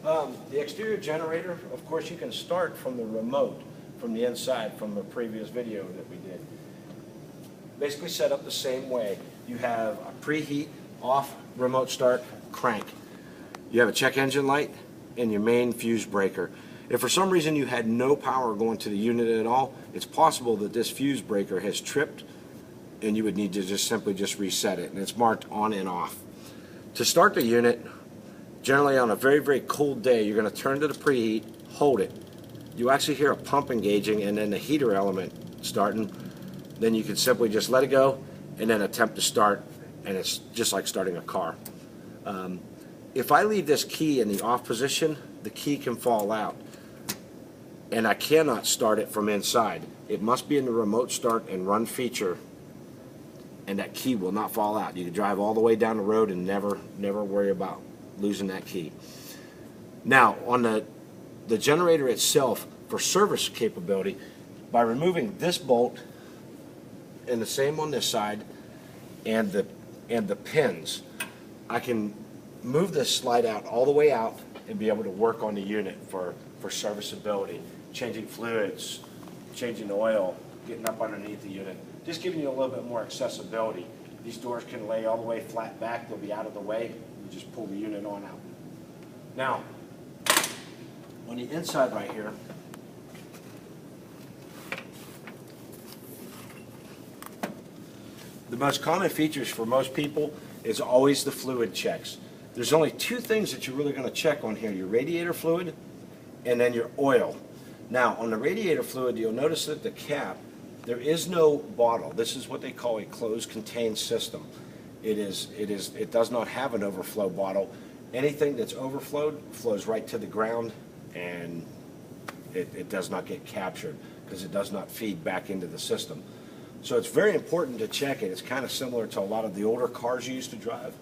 The exterior generator, of course, you can start from the remote, from the inside, from the previous video that we did. Basically set up the same way. You have a preheat, off, remote start, crank. You have a check engine light and your main fuse breaker. If for some reason you had no power going to the unit at all, it's possible that this fuse breaker has tripped and you would need to just simply reset it, and it's marked on and off. To start the unit, generally on a very, very cold day, you're going to turn to the preheat, hold it. You actually hear a pump engaging and then the heater element starting. Then you can simply just let it go and then attempt to start, and it's just like starting a car. If I leave this key in the off position, the key can fall out and I cannot start it from inside. It must be in the remote start and run feature, and that key will not fall out. You can drive all the way down the road and never worry about losing that key. Now, on the generator itself, for service capability, by removing this bolt and the same on this side and the pins, I can move this slide out all the way out and be able to work on the unit for serviceability, changing fluids, changing oil, getting up underneath the unit, just giving you a little bit more accessibility. These doors can lay all the way flat back, they'll be out of the way, you just pull the unit on out. Now, on the inside right here, the most common features for most people is always the fluid checks. There's only two things that you're really going to check on here, your radiator fluid and then your oil. Now, on the radiator fluid, you'll notice that the cap, there is no bottle. This is what they call a closed contained system. It does not have an overflow bottle. Anything that's overflowed flows right to the ground, and it does not get captured because it does not feed back into the system. So it's very important to check it. It's kind of similar to a lot of the older cars you used to drive.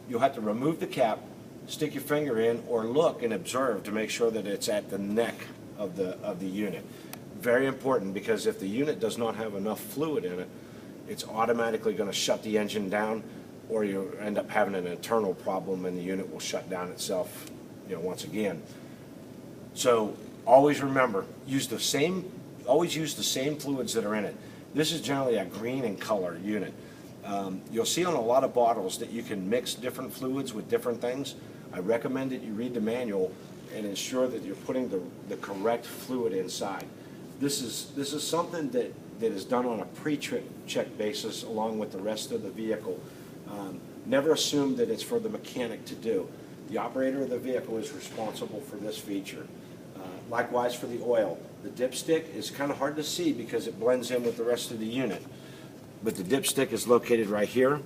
You'll have to remove the cap, stick your finger in, or look and observe to make sure that it's at the neck of the unit. Very important, because if the unit does not have enough fluid in it, it's automatically going to shut the engine down, or you end up having an internal problem and the unit will shut down itself, once again. So always remember, always use the same fluids that are in it. This is generally a green in color unit. You'll see on a lot of bottles that you can mix different fluids with different things. I recommend that you read the manual and ensure that you're putting the correct fluid inside. This is something that is done on a pre-trip check basis along with the rest of the vehicle. Never assume that it's for the mechanic to do. The operator of the vehicle is responsible for this feature. Likewise for the oil. The dipstick is kind of hard to see because it blends in with the rest of the unit. But the dipstick is located right here,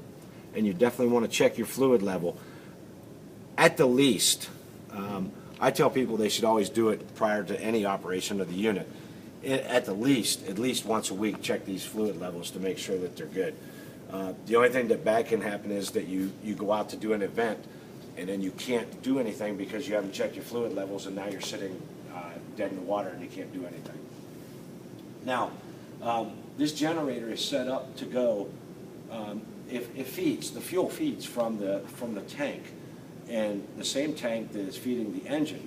and you definitely want to check your fluid level. At the least, I tell people they should always do it prior to any operation of the unit. At least once a week, check these fluid levels to make sure that they're good. The only thing that bad can happen is that you go out to do an event and then you can't do anything because you haven't checked your fluid levels, and now you're sitting dead in the water and you can't do anything. Now, this generator is set up to go, it feeds, the fuel feeds from the tank, and the same tank that is feeding the engine.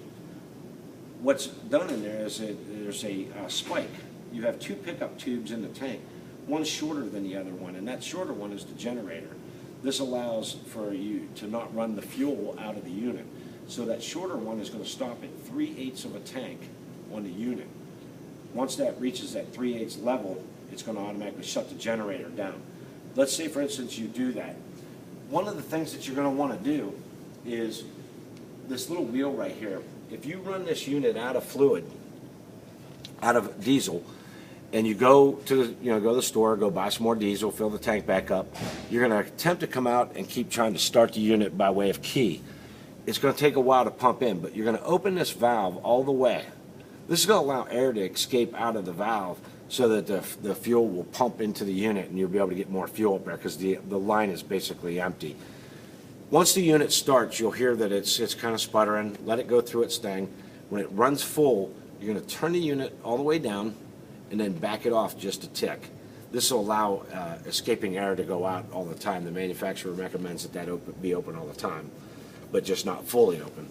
What's done in there is there's a spike. You have two pickup tubes in the tank. One's shorter than the other one, and that shorter one is the generator. This allows for you to not run the fuel out of the unit. So that shorter one is going to stop at 3/8 of a tank on the unit. Once that reaches that 3/8 level, it's going to automatically shut the generator down. Let's say, for instance, you do that. One of the things that you're going to want to do is this little wheel right here. If you run this unit out of fluid, out of diesel, and you go to the store, go buy some more diesel, fill the tank back up, you're going to attempt to come out and keep trying to start the unit by way of key. It's going to take a while to pump in, but you're going to open this valve all the way. This is going to allow air to escape out of the valve so that the fuel will pump into the unit and you'll be able to get more fuel up there because the line is basically empty. Once the unit starts, you'll hear that it's kind of sputtering. Let it go through its thing. When it runs full, you're going to turn the unit all the way down and then back it off just a tick. This will allow escaping air to go out all the time. The manufacturer recommends that be open all the time, but just not fully open.